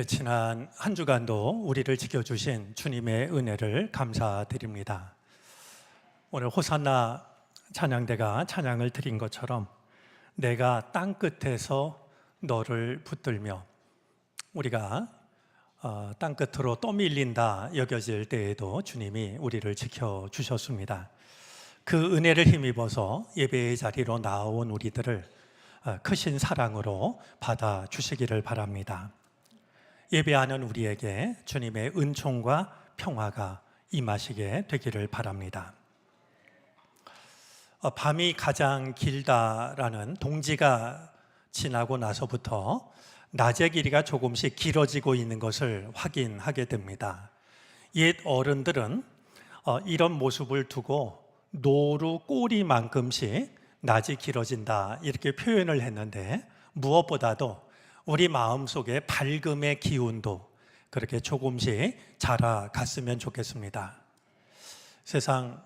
지난 한 주간도 우리를 지켜주신 주님의 은혜를 감사드립니다. 오늘 호산나 찬양대가 찬양을 드린 것처럼 내가 땅끝에서 너를 붙들며 우리가 땅끝으로 떠밀린다 여겨질 때에도 주님이 우리를 지켜주셨습니다. 그 은혜를 힘입어서 예배의 자리로 나온 우리들을 크신 사랑으로 받아주시기를 바랍니다. 예배하는 우리에게 주님의 은총과 평화가 임하시게 되기를 바랍니다. 밤이 가장 길다라는 동지가 지나고 나서부터 낮의 길이가 조금씩 길어지고 있는 것을 확인하게 됩니다. 옛 어른들은 이런 모습을 두고 노루 꼬리만큼씩 낮이 길어진다 이렇게 표현을 했는데, 무엇보다도 우리 마음속에 밝음의 기운도 그렇게 조금씩 자라갔으면 좋겠습니다. 세상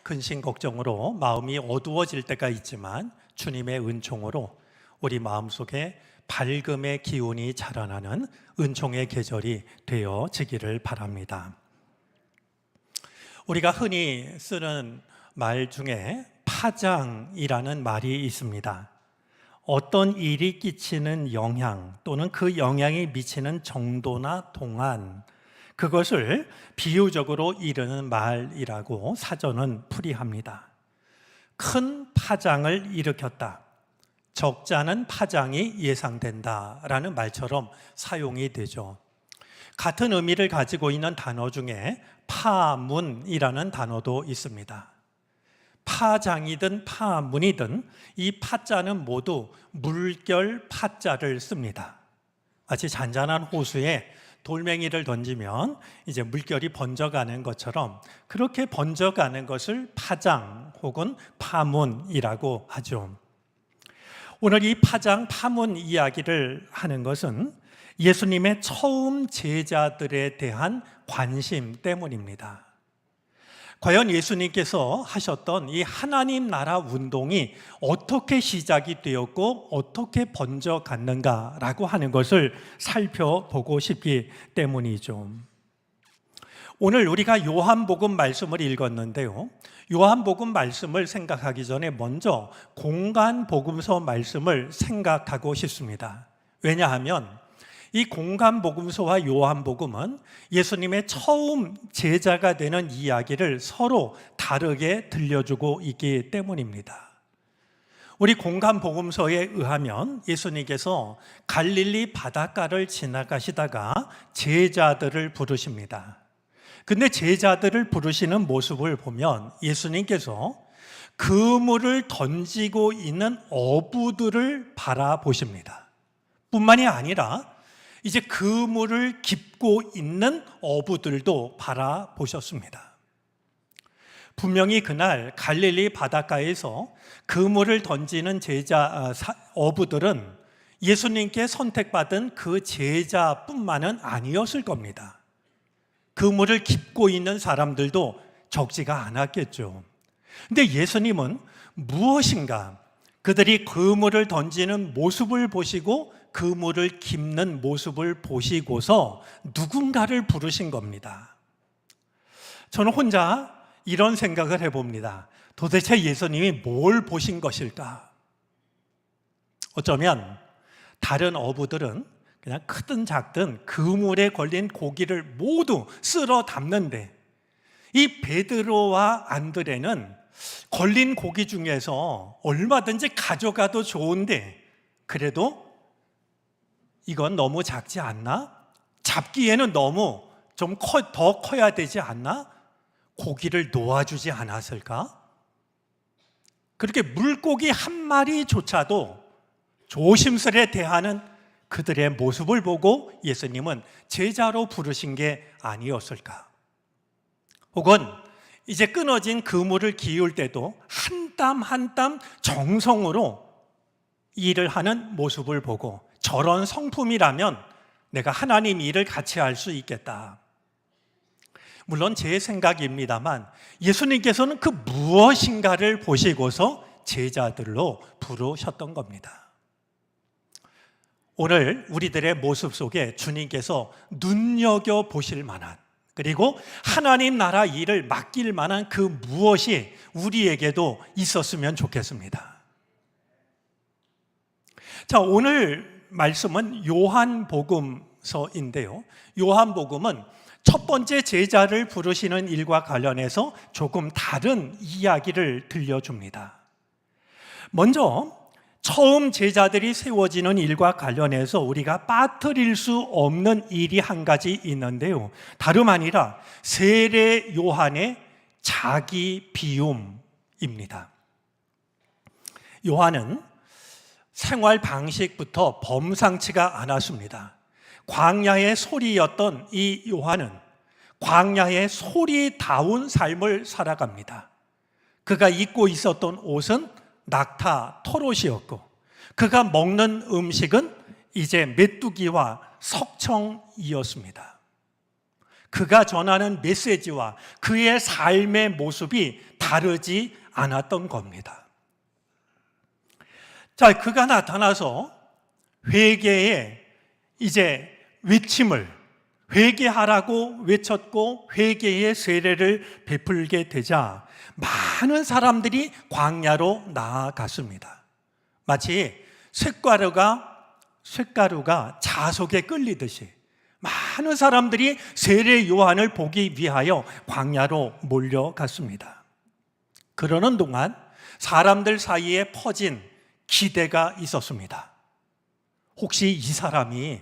근심 걱정으로 마음이 어두워질 때가 있지만 주님의 은총으로 우리 마음속에 밝음의 기운이 자라나는 은총의 계절이 되어지기를 바랍니다. 우리가 흔히 쓰는 말 중에 파장이라는 말이 있습니다. 어떤 일이 끼치는 영향 또는 그 영향이 미치는 정도나 동안, 그것을 비유적으로 이르는 말이라고 사전은 풀이합니다. 큰 파장을 일으켰다, 적잖은 파장이 예상된다라는 말처럼 사용이 되죠. 같은 의미를 가지고 있는 단어 중에 파문이라는 단어도 있습니다. 파장이든 파문이든 이 파자는 모두 물결 파자를 씁니다. 마치 잔잔한 호수에 돌멩이를 던지면 이제 물결이 번져가는 것처럼 그렇게 번져가는 것을 파장 혹은 파문이라고 하죠. 오늘 이 파장, 파문 이야기를 하는 것은 예수님의 처음 제자들에 대한 관심 때문입니다. 과연 예수님께서 하셨던 이 하나님 나라 운동이 어떻게 시작이 되었고 어떻게 번져갔는가라고 하는 것을 살펴보고 싶기 때문이죠. 오늘 우리가 요한복음 말씀을 읽었는데요, 요한복음 말씀을 생각하기 전에 먼저 공간복음서 말씀을 생각하고 싶습니다. 왜냐하면 이 공간복음서와 요한복음은 예수님의 처음 제자가 되는 이야기를 서로 다르게 들려주고 있기 때문입니다. 우리 공간복음서에 의하면 예수님께서 갈릴리 바닷가를 지나가시다가 제자들을 부르십니다. 근데 제자들을 부르시는 모습을 보면 예수님께서 그물을 던지고 있는 어부들을 바라보십니다. 뿐만이 아니라 이제 그물을 깁고 있는 어부들도 바라보셨습니다. 분명히 그날 갈릴리 바닷가에서 그물을 던지는 어부들은 예수님께 선택받은 그 제자뿐만은 아니었을 겁니다. 그물을 깁고 있는 사람들도 적지가 않았겠죠. 근데 예수님은 무엇인가 그들이 그물을 던지는 모습을 보시고 그물을 깁는 모습을 보시고서 누군가를 부르신 겁니다. 저는 혼자 이런 생각을 해봅니다. 도대체 예수님이 뭘 보신 것일까? 어쩌면 다른 어부들은 그냥 크든 작든 그물에 걸린 고기를 모두 쓸어 담는데, 이 베드로와 안드레는 걸린 고기 중에서 얼마든지 가져가도 좋은데 그래도 이건 너무 작지 않나? 잡기에는 너무 좀 더 커야 되지 않나? 고기를 놓아주지 않았을까? 그렇게 물고기 한 마리조차도 조심스레 대하는 그들의 모습을 보고 예수님은 제자로 부르신 게 아니었을까? 혹은 이제 끊어진 그물을 기울 때도 한 땀 한 땀 정성으로 일을 하는 모습을 보고 저런 성품이라면 내가 하나님 일을 같이 할 수 있겠다. 물론 제 생각입니다만 예수님께서는 그 무엇인가를 보시고서 제자들로 부르셨던 겁니다. 오늘 우리들의 모습 속에 주님께서 눈여겨보실 만한, 그리고 하나님 나라 일을 맡길 만한 그 무엇이 우리에게도 있었으면 좋겠습니다. 자, 오늘 말씀은 요한복음서인데요. 요한복음은 첫 번째 제자를 부르시는 일과 관련해서 조금 다른 이야기를 들려줍니다. 먼저 처음 제자들이 세워지는 일과 관련해서 우리가 빠뜨릴 수 없는 일이 한 가지 있는데요. 다름 아니라 세례 요한의 자기 비움입니다. 요한은 생활 방식부터 범상치가 않았습니다. 광야의 소리였던 이 요한은 광야의 소리다운 삶을 살아갑니다. 그가 입고 있었던 옷은 낙타 털옷이었고, 그가 먹는 음식은 이제 메뚜기와 석청이었습니다. 그가 전하는 메시지와 그의 삶의 모습이 다르지 않았던 겁니다. 자, 그가 나타나서 회개의 이제 외침을, 회개하라고 외쳤고 회개의 세례를 베풀게 되자 많은 사람들이 광야로 나아갔습니다. 마치 쇳가루가 자석에 끌리듯이 많은 사람들이 세례 요한을 보기 위하여 광야로 몰려갔습니다. 그러는 동안 사람들 사이에 퍼진 기대가 있었습니다. 혹시 이 사람이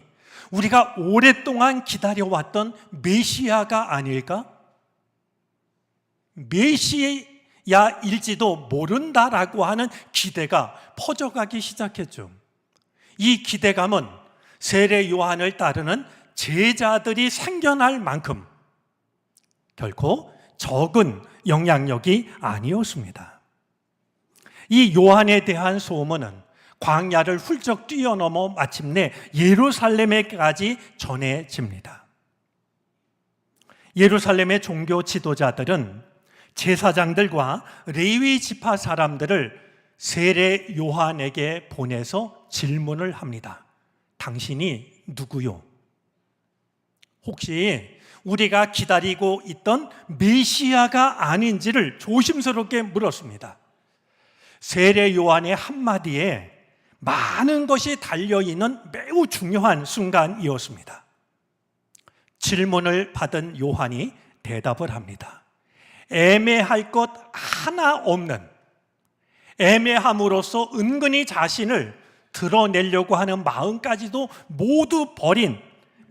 우리가 오랫동안 기다려왔던 메시아가 아닐까? 메시아일지도 모른다라고 하는 기대가 퍼져가기 시작했죠. 이 기대감은 세례 요한을 따르는 제자들이 생겨날 만큼 결코 적은 영향력이 아니었습니다. 이 요한에 대한 소문은 광야를 훌쩍 뛰어넘어 마침내 예루살렘에까지 전해집니다. 예루살렘의 종교 지도자들은 제사장들과 레위 지파 사람들을 세례 요한에게 보내서 질문을 합니다. 당신이 누구요? 혹시 우리가 기다리고 있던 메시아가 아닌지를 조심스럽게 물었습니다. 세례 요한의 한마디에 많은 것이 달려있는 매우 중요한 순간이었습니다. 질문을 받은 요한이 대답을 합니다. 애매할 것 하나 없는, 애매함으로써 은근히 자신을 드러내려고 하는 마음까지도 모두 버린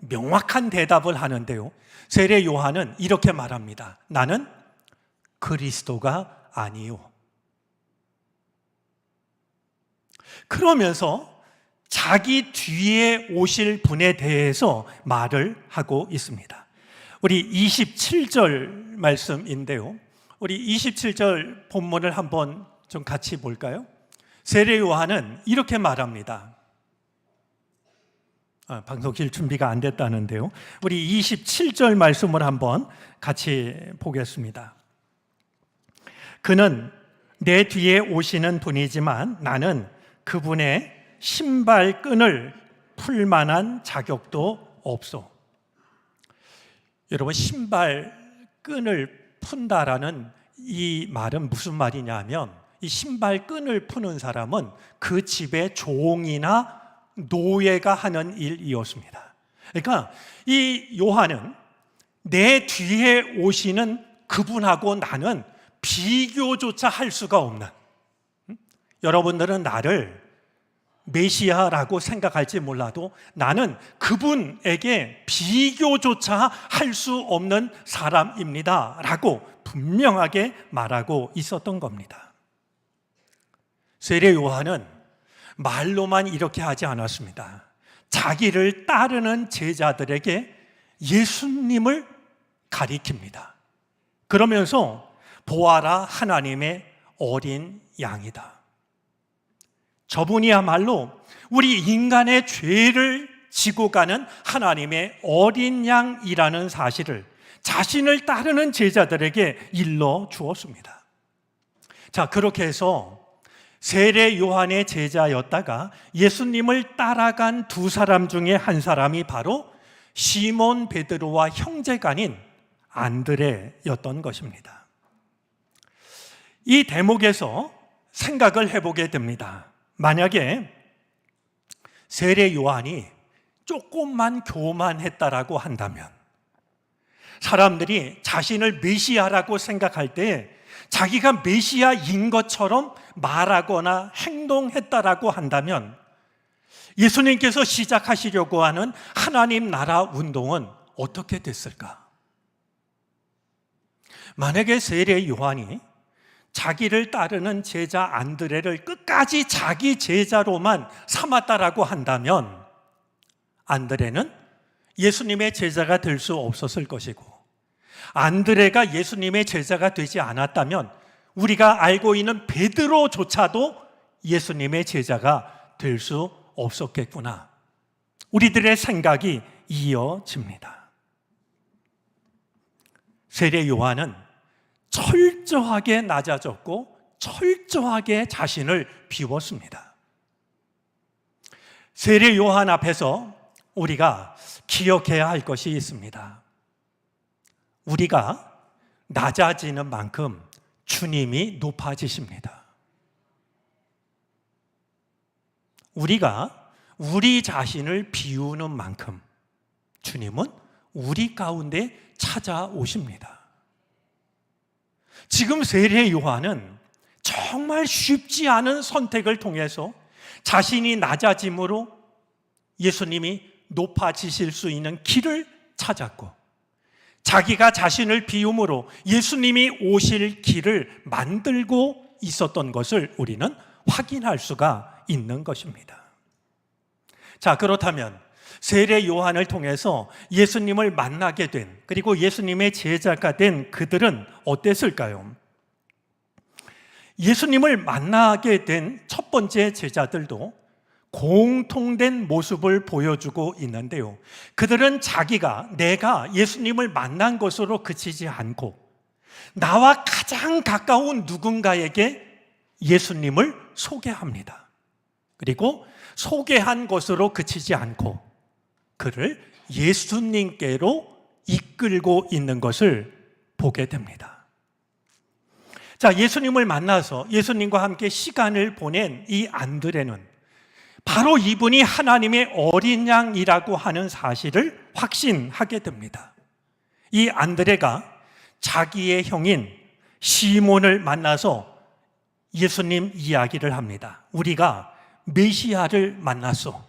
명확한 대답을 하는데요. 세례 요한은 이렇게 말합니다. 나는 그리스도가 아니요. 그러면서 자기 뒤에 오실 분에 대해서 말을 하고 있습니다. 우리 27절 말씀인데요. 우리 27절 본문을 한번 좀 같이 볼까요? 세례 요한은 이렇게 말합니다. 방송실 준비가 안 됐다는데요. 우리 27절 말씀을 한번 같이 보겠습니다. 그는 내 뒤에 오시는 분이지만 나는 그분의 신발끈을 풀 만한 자격도 없소. 여러분, 신발끈을 푼다라는 이 말은 무슨 말이냐면, 이 신발끈을 푸는 사람은 그 집의 종이나 노예가 하는 일이었습니다. 그러니까 이 요한은 내 뒤에 오시는 그분하고 나는 비교조차 할 수가 없는, 여러분들은 나를 메시아라고 생각할지 몰라도 나는 그분에게 비교조차 할 수 없는 사람입니다 라고 분명하게 말하고 있었던 겁니다. 세례 요한은 말로만 이렇게 하지 않았습니다. 자기를 따르는 제자들에게 예수님을 가리킵니다. 그러면서 보아라, 하나님의 어린 양이다. 저분이야말로 우리 인간의 죄를 지고 가는 하나님의 어린 양이라는 사실을 자신을 따르는 제자들에게 일러 주었습니다. 자, 그렇게 해서 세례 요한의 제자였다가 예수님을 따라간 두 사람 중에 한 사람이 바로 시몬 베드로와 형제간인 안드레였던 것입니다. 이 대목에서 생각을 해보게 됩니다. 만약에 세례 요한이 조금만 교만했다라고 한다면, 사람들이 자신을 메시아라고 생각할 때 자기가 메시아인 것처럼 말하거나 행동했다라고 한다면, 예수님께서 시작하시려고 하는 하나님 나라 운동은 어떻게 됐을까? 만약에 세례 요한이 자기를 따르는 제자 안드레를 끝까지 자기 제자로만 삼았다라고 한다면, 안드레는 예수님의 제자가 될 수 없었을 것이고, 안드레가 예수님의 제자가 되지 않았다면 우리가 알고 있는 베드로조차도 예수님의 제자가 될 수 없었겠구나. 우리들의 생각이 이어집니다. 세례 요한은 철저하게 낮아졌고 철저하게 자신을 비웠습니다. 세례 요한 앞에서 우리가 기억해야 할 것이 있습니다. 우리가 낮아지는 만큼 주님이 높아지십니다. 우리가 우리 자신을 비우는 만큼 주님은 우리 가운데 찾아오십니다. 지금 세례 요한은 정말 쉽지 않은 선택을 통해서 자신이 낮아짐으로 예수님이 높아지실 수 있는 길을 찾았고, 자기가 자신을 비움으로 예수님이 오실 길을 만들고 있었던 것을 우리는 확인할 수가 있는 것입니다. 자, 그렇다면 세례 요한을 통해서 예수님을 만나게 된, 그리고 예수님의 제자가 된 그들은 어땠을까요? 예수님을 만나게 된 첫 번째 제자들도 공통된 모습을 보여주고 있는데요, 그들은 내가 예수님을 만난 것으로 그치지 않고 나와 가장 가까운 누군가에게 예수님을 소개합니다. 그리고 소개한 것으로 그치지 않고 그를 예수님께로 이끌고 있는 것을 보게 됩니다. 자, 예수님을 만나서 예수님과 함께 시간을 보낸 이 안드레는 바로 이분이 하나님의 어린 양이라고 하는 사실을 확신하게 됩니다. 이 안드레가 자기의 형인 시몬을 만나서 예수님 이야기를 합니다. 우리가 메시아를 만났소.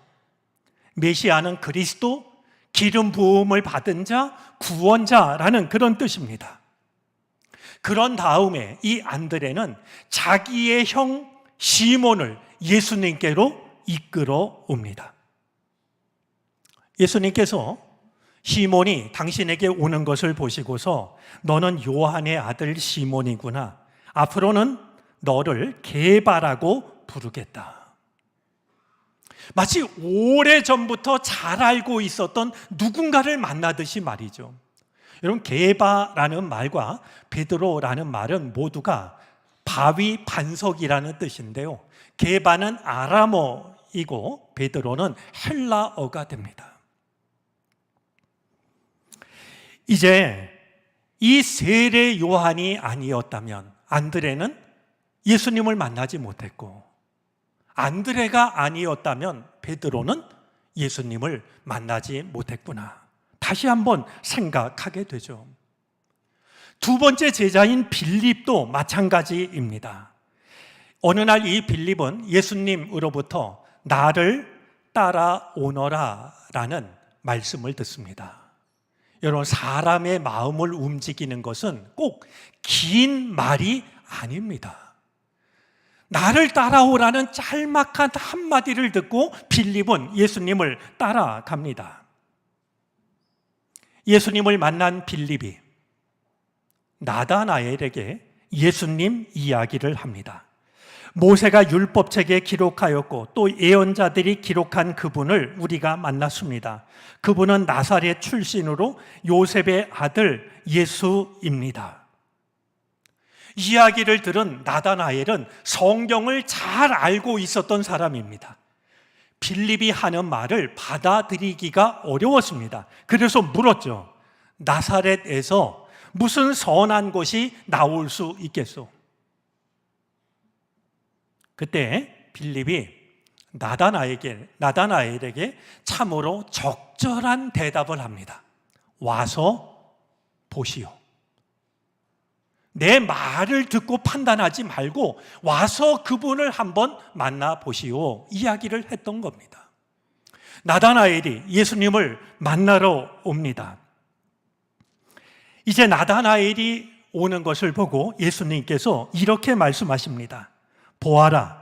메시아는 그리스도, 기름 부음을 받은 자, 구원자라는 그런 뜻입니다. 그런 다음에 이 안드레는 자기의 형 시몬을 예수님께로 이끌어 옵니다. 예수님께서 시몬이 당신에게 오는 것을 보시고서 너는 요한의 아들 시몬이구나. 앞으로는 너를 게바라고 부르겠다. 마치 오래전부터 잘 알고 있었던 누군가를 만나듯이 말이죠. 여러분, 게바라는 말과 베드로라는 말은 모두가 바위 반석이라는 뜻인데요, 게바는 아람어이고 베드로는 헬라어가 됩니다. 이제 이 세례 요한이 아니었다면 안드레는 예수님을 만나지 못했고, 안드레가 아니었다면 베드로는 예수님을 만나지 못했구나. 다시 한번 생각하게 되죠. 두 번째 제자인 빌립도 마찬가지입니다. 어느 날 이 빌립은 예수님으로부터 나를 따라오너라 라는 말씀을 듣습니다. 여러분, 사람의 마음을 움직이는 것은 꼭 긴 말이 아닙니다. 나를 따라오라는 짤막한 한마디를 듣고 빌립은 예수님을 따라갑니다. 예수님을 만난 빌립이 나다나엘에게 예수님 이야기를 합니다. 모세가 율법책에 기록하였고 또 예언자들이 기록한 그분을 우리가 만났습니다. 그분은 나사렛 출신으로 요셉의 아들 예수입니다. 이야기를 들은 나다나엘은 성경을 잘 알고 있었던 사람입니다. 빌립이 하는 말을 받아들이기가 어려웠습니다. 그래서 물었죠. 나사렛에서 무슨 선한 것이 나올 수 있겠소? 그때 빌립이 나다나엘에게 참으로 적절한 대답을 합니다. 와서 보시오. 내 말을 듣고 판단하지 말고 와서 그분을 한번 만나보시오. 이야기를 했던 겁니다. 나다나엘이 예수님을 만나러 옵니다. 이제 나다나엘이 오는 것을 보고 예수님께서 이렇게 말씀하십니다. 보아라,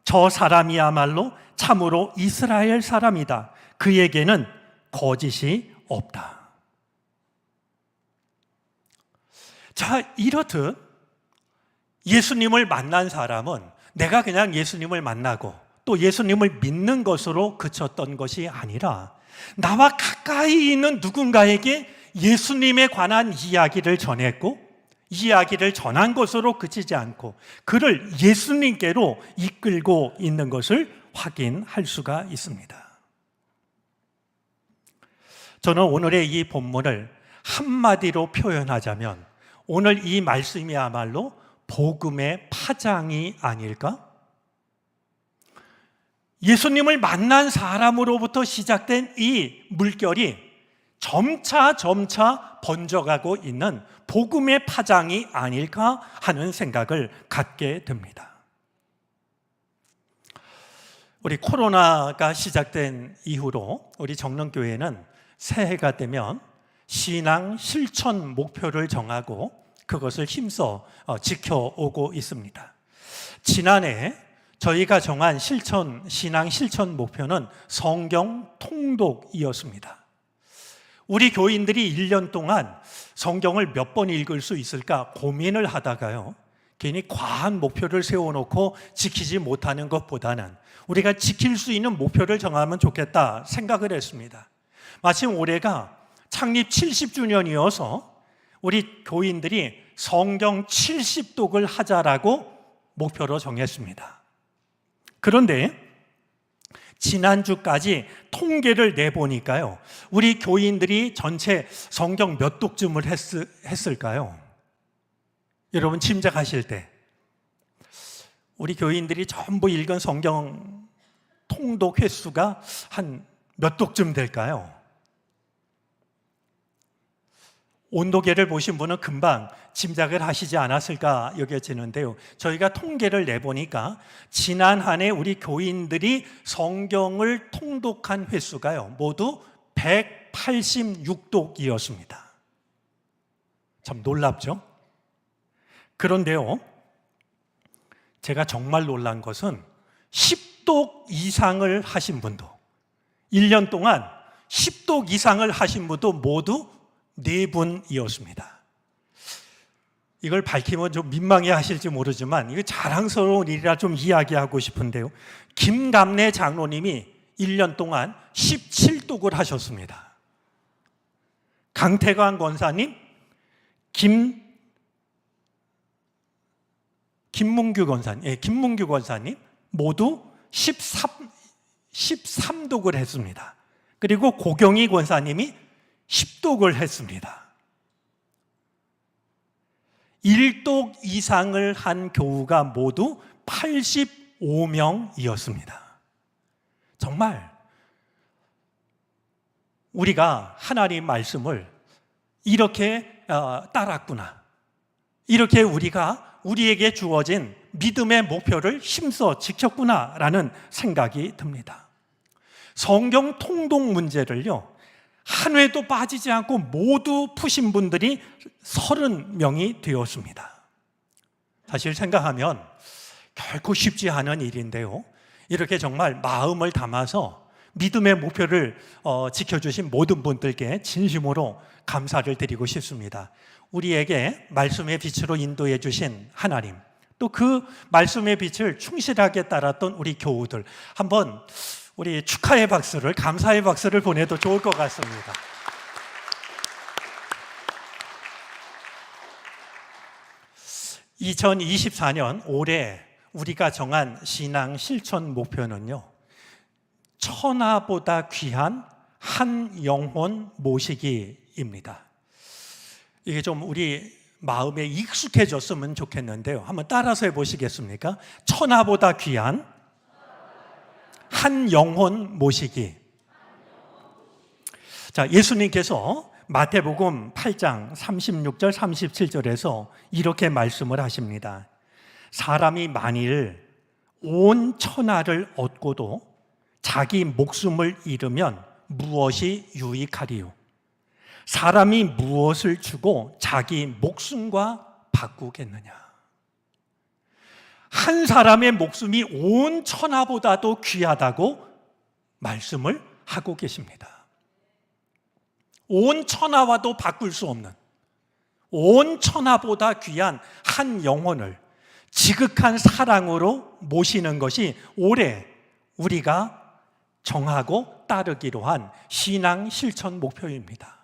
저 사람이야말로 참으로 이스라엘 사람이다. 그에게는 거짓이 없다. 자, 이렇듯 예수님을 만난 사람은 내가 그냥 예수님을 만나고 또 예수님을 믿는 것으로 그쳤던 것이 아니라 나와 가까이 있는 누군가에게 예수님에 관한 이야기를 전했고 이야기를 전한 것으로 그치지 않고 그를 예수님께로 이끌고 있는 것을 확인할 수가 있습니다. 저는 오늘의 이 본문을 한마디로 표현하자면 오늘 이 말씀이야말로 복음의 파장이 아닐까? 예수님을 만난 사람으로부터 시작된 이 물결이 점차 번져가고 있는 복음의 파장이 아닐까 하는 생각을 갖게 됩니다. 우리 코로나가 시작된 이후로 우리 정릉교회는 새해가 되면 신앙 실천 목표를 정하고 그것을 힘써 지켜오고 있습니다. 지난해 저희가 정한 신앙 실천 목표는 성경 통독이었습니다. 우리 교인들이 1년 동안 성경을 몇 번 읽을 수 있을까 고민을 하다가요, 괜히 과한 목표를 세워놓고 지키지 못하는 것보다는 우리가 지킬 수 있는 목표를 정하면 좋겠다 생각을 했습니다. 마침 올해가 창립 70주년이어서 우리 교인들이 성경 70독을 하자라고 목표로 정했습니다. 그런데 지난주까지 통계를 내보니까요, 우리 교인들이 전체 성경 몇 독쯤을 했을까요? 여러분 짐작하실 때 우리 교인들이 전부 읽은 성경 통독 횟수가 한 몇 독쯤 될까요? 온도계를 보신 분은 금방 짐작을 하시지 않았을까 여겨지는데요. 저희가 통계를 내보니까 지난 한 해 우리 교인들이 성경을 통독한 횟수가요, 모두 186독이었습니다. 참 놀랍죠? 그런데요, 제가 정말 놀란 것은 10독 이상을 하신 분도, 1년 동안 10독 이상을 하신 분도 모두 4분이었습니다. 이걸 밝히면 좀 민망해 하실지 모르지만 이거 자랑스러운 일이라 좀 이야기하고 싶은데요, 김감래 장로님이 1년 동안 17독을 하셨습니다. 강태광 권사님, 김문규 권사님 모두 13독을 했습니다. 그리고 고경희 권사님이 10독을 했습니다. 1독 이상을 한 교우가 모두 85명이었습니다. 정말 우리가 하나님 말씀을 이렇게 따랐구나, 이렇게 우리에게 주어진 믿음의 목표를 힘써 지켰구나라는 생각이 듭니다. 성경 통독 문제를요, 한 회도 빠지지 않고 모두 푸신 분들이 30명이 되었습니다. 사실 생각하면 결코 쉽지 않은 일인데요, 이렇게 정말 마음을 담아서 믿음의 목표를 지켜주신 모든 분들께 진심으로 감사를 드리고 싶습니다. 우리에게 말씀의 빛으로 인도해 주신 하나님, 또 그 말씀의 빛을 충실하게 따랐던 우리 교우들, 한번 우리 축하의 박수를, 감사의 박수를 보내도 좋을 것 같습니다. 2024년 올해 우리가 정한 신앙 실천 목표는요, 천하보다 귀한 한 영혼 모시기입니다. 이게 좀 우리 마음에 익숙해졌으면 좋겠는데요. 한번 따라서 해보시겠습니까? 천하보다 귀한 한 영혼 모시기. 자, 예수님께서 마태복음 8장 36절 37절에서 이렇게 말씀을 하십니다. 사람이 만일 온 천하를 얻고도 자기 목숨을 잃으면 무엇이 유익하리요? 사람이 무엇을 주고 자기 목숨과 바꾸겠느냐? 한 사람의 목숨이 온 천하보다도 귀하다고 말씀을 하고 계십니다. 온 천하와도 바꿀 수 없는, 온 천하보다 귀한 한 영혼을 지극한 사랑으로 모시는 것이 올해 우리가 정하고 따르기로 한 신앙 실천 목표입니다.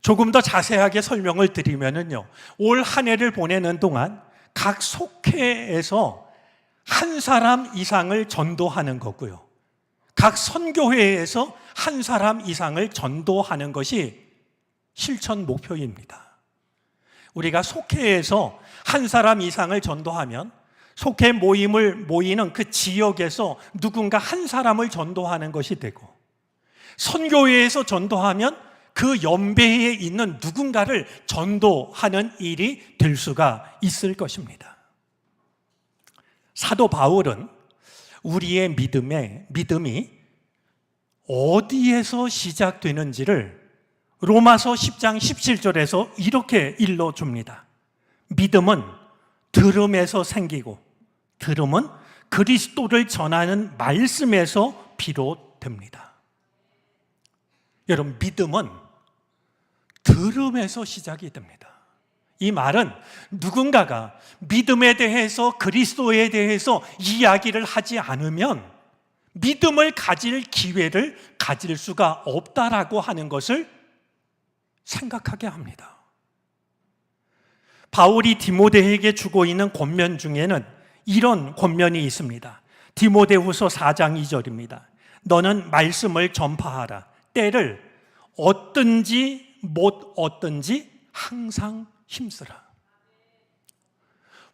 조금 더 자세하게 설명을 드리면요, 올 한 해를 보내는 동안 각 속회에서 한 사람 이상을 전도하는 거고요, 각 선교회에서 한 사람 이상을 전도하는 것이 실천 목표입니다. 우리가 속회에서 한 사람 이상을 전도하면 속회 모임을 모이는 그 지역에서 누군가 한 사람을 전도하는 것이 되고, 선교회에서 전도하면 그 연배에 있는 누군가를 전도하는 일이 될 수가 있을 것입니다. 사도 바울은 우리의 믿음이 어디에서 시작되는지를 로마서 10장 17절에서 이렇게 일러줍니다. 믿음은 들음에서 생기고 들음은 그리스도를 전하는 말씀에서 비롯됩니다. 여러분, 믿음은 들음에서 시작이 됩니다. 이 말은 누군가가 믿음에 대해서, 그리스도에 대해서 이야기를 하지 않으면 믿음을 가질 기회를 가질 수가 없다라고 하는 것을 생각하게 합니다. 바울이 디모데에게 주고 있는 권면 중에는 이런 권면이 있습니다. 디모데후서 4장 2절입니다. 너는 말씀을 전파하라. 때를 얻든지 못 얻든지 항상 힘쓰라.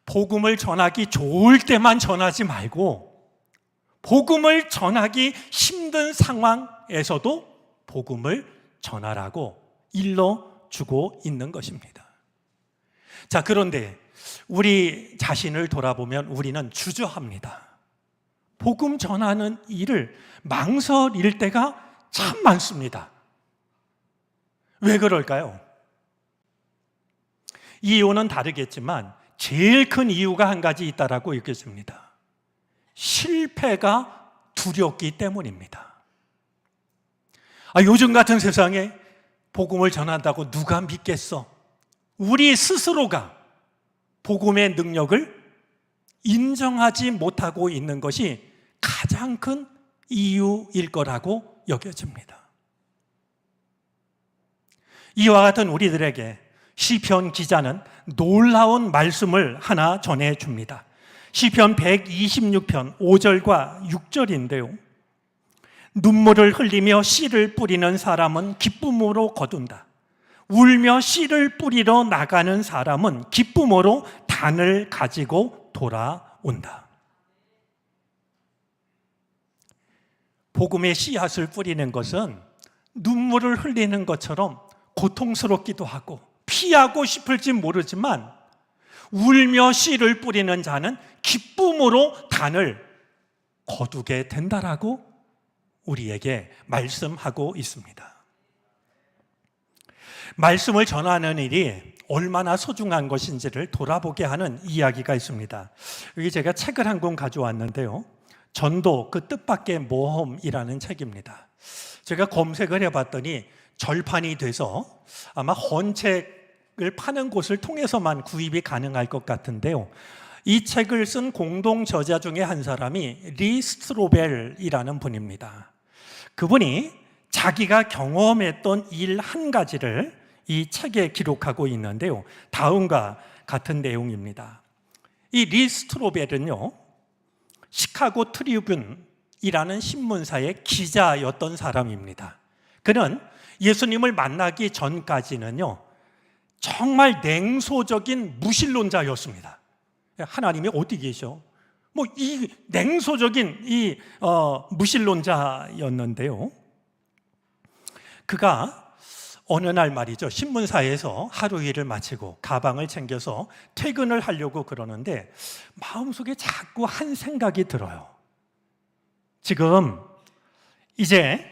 복음을 전하기 좋을 때만 전하지 말고 복음을 전하기 힘든 상황에서도 복음을 전하라고 일러주고 있는 것입니다. 자, 그런데 우리 자신을 돌아보면 우리는 주저합니다. 복음 전하는 일을 망설일 때가 참 많습니다. 왜 그럴까요? 이유는 다르겠지만 제일 큰 이유가 한 가지 있다라고 여겨집니다. 실패가 두렵기 때문입니다. 요즘 같은 세상에 복음을 전한다고 누가 믿겠어? 우리 스스로가 복음의 능력을 인정하지 못하고 있는 것이 가장 큰 이유일 거라고 여겨집니다. 이와 같은 우리들에게 시편 기자는 놀라운 말씀을 하나 전해줍니다. 시편 126편 5절과 6절인데요. 눈물을 흘리며 씨를 뿌리는 사람은 기쁨으로 거둔다. 울며 씨를 뿌리러 나가는 사람은 기쁨으로 단을 가지고 돌아온다. 복음의 씨앗을 뿌리는 것은 눈물을 흘리는 것처럼 고통스럽기도 하고 피하고 싶을지 모르지만 울며 씨를 뿌리는 자는 기쁨으로 단을 거두게 된다라고 우리에게 말씀하고 있습니다. 말씀을 전하는 일이 얼마나 소중한 것인지를 돌아보게 하는 이야기가 있습니다. 여기 제가 책을 한 권 가져왔는데요. 전도 그 뜻밖의 모험이라는 책입니다. 제가 검색을 해봤더니 절판이 돼서 아마 헌책을 파는 곳을 통해서만 구입이 가능할 것 같은데요. 이 책을 쓴 공동 저자 중에 한 사람이 리 스트로벨이라는 분입니다. 그분이 자기가 경험했던 일 한 가지를 이 책에 기록하고 있는데요. 다음과 같은 내용입니다. 이 리 스트로벨은요, 시카고 트리뷴이라는 신문사의 기자였던 사람입니다. 그는 예수님을 만나기 전까지는요, 정말 냉소적인 무신론자였습니다. 하나님이 어디 계셔? 뭐 이 냉소적인 무신론자였는데요. 그가 어느 날 말이죠, 신문사에서 하루 일을 마치고 가방을 챙겨서 퇴근을 하려고 그러는데 마음속에 자꾸 한 생각이 들어요. 지금 이제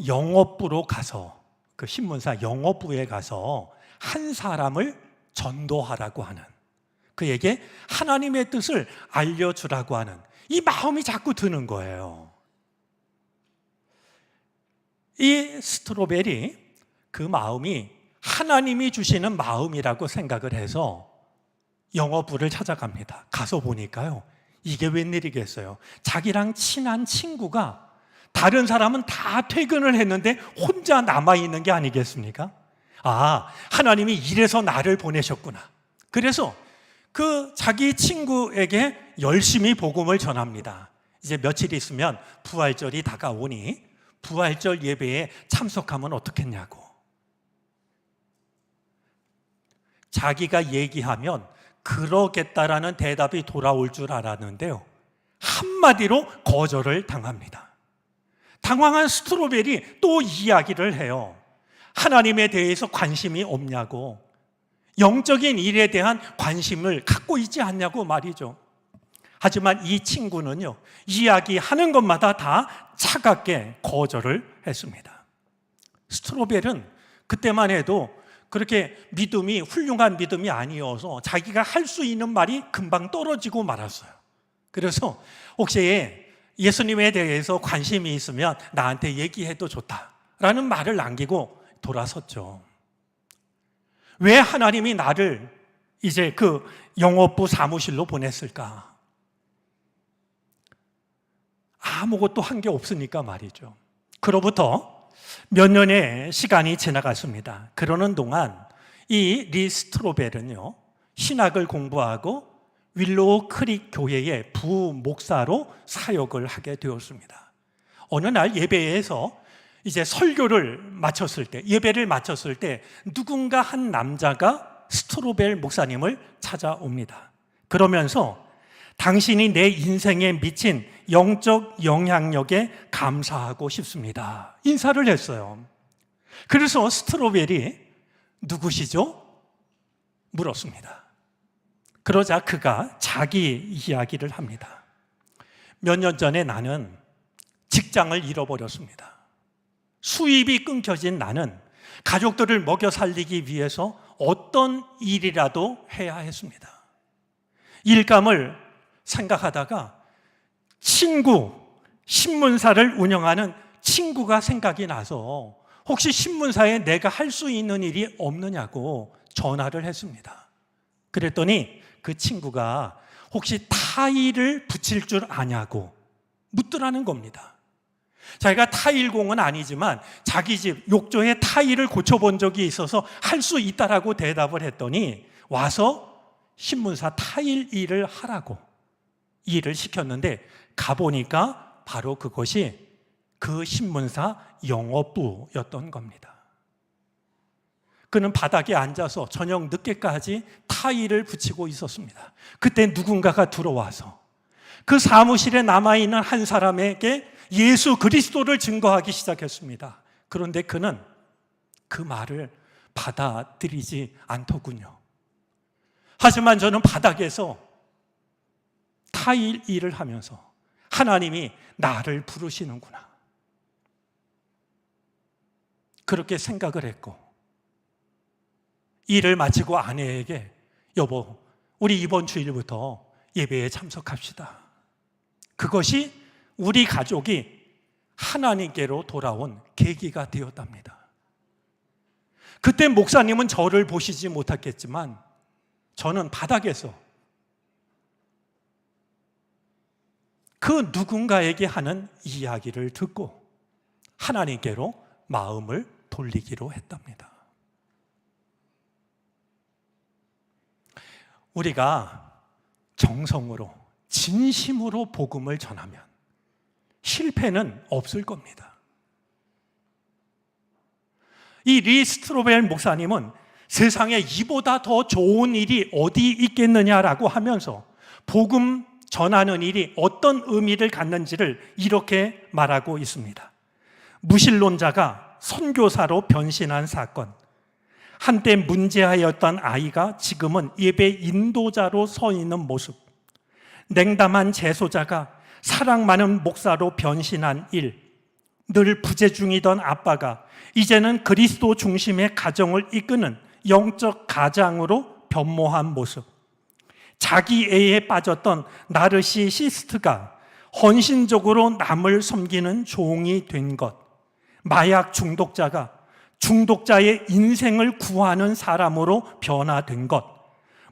영업부로 가서, 그 신문사 영업부에 가서 한 사람을 전도하라고 하는, 그에게 하나님의 뜻을 알려주라고 하는 이 마음이 자꾸 드는 거예요. 이 스트로벨이 그 마음이 하나님이 주시는 마음이라고 생각을 해서 영어부를 찾아갑니다. 가서 보니까요, 이게 웬일이겠어요? 자기랑 친한 친구가, 다른 사람은 다 퇴근을 했는데 혼자 남아있는 게 아니겠습니까? 아, 하나님이 이래서 나를 보내셨구나. 그래서 그 자기 친구에게 열심히 복음을 전합니다. 이제 며칠 있으면 부활절이 다가오니 부활절 예배에 참석하면 어떻겠냐고. 자기가 얘기하면 그러겠다라는 대답이 돌아올 줄 알았는데요, 한마디로 거절을 당합니다. 당황한 스트로벨이 또 이야기를 해요. 하나님에 대해서 관심이 없냐고, 영적인 일에 대한 관심을 갖고 있지 않냐고 말이죠. 하지만 이 친구는요, 이야기하는 것마다 다 차갑게 거절을 했습니다. 스트로벨은 그때만 해도 그렇게 믿음이 훌륭한 믿음이 아니어서 자기가 할 수 있는 말이 금방 떨어지고 말았어요. 그래서 혹시 예수님에 대해서 관심이 있으면 나한테 얘기해도 좋다라는 말을 남기고 돌아섰죠. 왜 하나님이 나를 이제 그 영업부 사무실로 보냈을까? 아무것도 한 게 없으니까 말이죠. 그로부터 몇 년의 시간이 지나갔습니다. 그러는 동안 이 리 스트로벨은요, 신학을 공부하고 윌로우 크릭 교회의 부목사로 사역을 하게 되었습니다. 어느 날 예배에서 이제 설교를 마쳤을 때, 예배를 마쳤을 때 누군가 한 남자가 스트로벨 목사님을 찾아옵니다. 그러면서 당신이 내 인생에 미친 영적 영향력에 감사하고 싶습니다, 인사를 했어요. 그래서 스트로벨이 누구시죠? 물었습니다. 그러자 그가 자기 이야기를 합니다. 몇 년 전에 나는 직장을 잃어버렸습니다. 수입이 끊겨진 나는 가족들을 먹여 살리기 위해서 어떤 일이라도 해야 했습니다. 일감을 생각하다가 신문사를 운영하는 친구가 생각이 나서 혹시 신문사에 내가 할 수 있는 일이 없느냐고 전화를 했습니다. 그랬더니 그 친구가 혹시 타일을 붙일 줄 아냐고 묻더라는 겁니다. 자기가 타일공은 아니지만 자기 집 욕조에 타일을 고쳐본 적이 있어서 할 수 있다라고 대답을 했더니 와서 신문사 타일 일을 하라고 일을 시켰는데 가보니까 바로 그것이 그 신문사 영업부였던 겁니다. 그는 바닥에 앉아서 저녁 늦게까지 타일을 붙이고 있었습니다. 그때 누군가가 들어와서 그 사무실에 남아있는 한 사람에게 예수 그리스도를 증거하기 시작했습니다. 그런데 그는 그 말을 받아들이지 않더군요. 하지만 저는 바닥에서 타일 일을 하면서 하나님이 나를 부르시는구나, 그렇게 생각을 했고, 일을 마치고 아내에게 여보, 우리 이번 주일부터 예배에 참석합시다. 그것이 우리 가족이 하나님께로 돌아온 계기가 되었답니다. 그때 목사님은 저를 보시지 못했겠지만 저는 바닥에서 그 누군가에게 하는 이야기를 듣고 하나님께로 마음을 돌리기로 했답니다. 우리가 정성으로 진심으로 복음을 전하면 실패는 없을 겁니다. 이 리 스트로벨 목사님은 세상에 이보다 더 좋은 일이 어디 있겠느냐라고 하면서 복음 전하는 일이 어떤 의미를 갖는지를 이렇게 말하고 있습니다. 무신론자가 선교사로 변신한 사건, 한때 문제하였던 아이가 지금은 예배 인도자로 서 있는 모습, 냉담한 재소자가 사랑 많은 목사로 변신한 일, 늘 부재중이던 아빠가 이제는 그리스도 중심의 가정을 이끄는 영적 가장으로 변모한 모습, 자기애에 빠졌던 나르시시스트가 헌신적으로 남을 섬기는 종이 된 것, 마약 중독자가 중독자의 인생을 구하는 사람으로 변화된 것,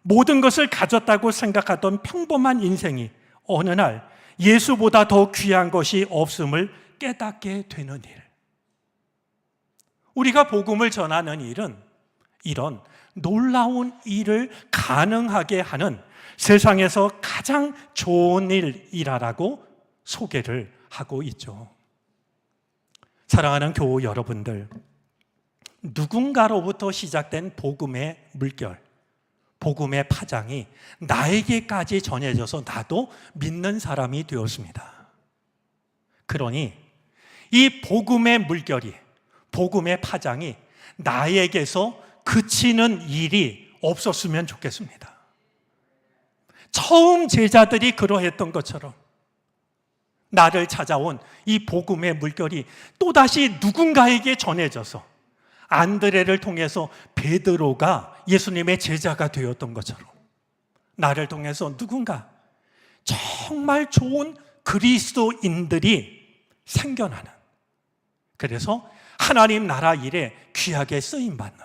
모든 것을 가졌다고 생각하던 평범한 인생이 어느 날 예수보다 더 귀한 것이 없음을 깨닫게 되는 일. 우리가 복음을 전하는 일은 이런 놀라운 일을 가능하게 하는 세상에서 가장 좋은 일이라고 소개를 하고 있죠. 사랑하는 교우 여러분들, 누군가로부터 시작된 복음의 물결, 복음의 파장이 나에게까지 전해져서 나도 믿는 사람이 되었습니다. 그러니 이 복음의 물결이, 복음의 파장이 나에게서 그치는 일이 없었으면 좋겠습니다. 처음 제자들이 그러했던 것처럼 나를 찾아온 이 복음의 물결이 또다시 누군가에게 전해져서 안드레를 통해서 베드로가 예수님의 제자가 되었던 것처럼 나를 통해서 누군가 정말 좋은 그리스도인들이 생겨나는, 그래서 하나님 나라 일에 귀하게 쓰임받는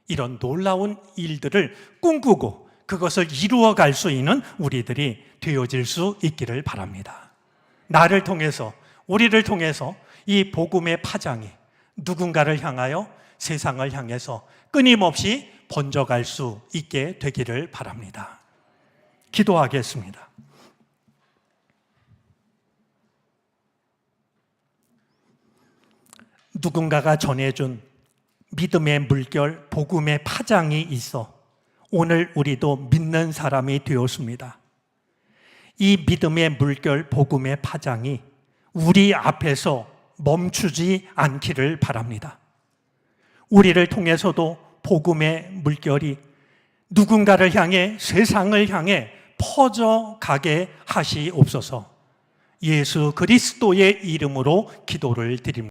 이런 놀라운 일들을 꿈꾸고 그것을 이루어갈 수 있는 우리들이 되어질 수 있기를 바랍니다. 나를 통해서, 우리를 통해서 이 복음의 파장이 누군가를 향하여, 세상을 향해서 끊임없이 번져갈 수 있게 되기를 바랍니다. 기도하겠습니다. 누군가가 전해준 믿음의 물결, 복음의 파장이 있어 오늘 우리도 믿는 사람이 되었습니다. 이 믿음의 물결, 복음의 파장이 우리 앞에서 멈추지 않기를 바랍니다. 우리를 통해서도 복음의 물결이 누군가를 향해, 세상을 향해 퍼져가게 하시옵소서. 예수 그리스도의 이름으로 기도를 드립니다.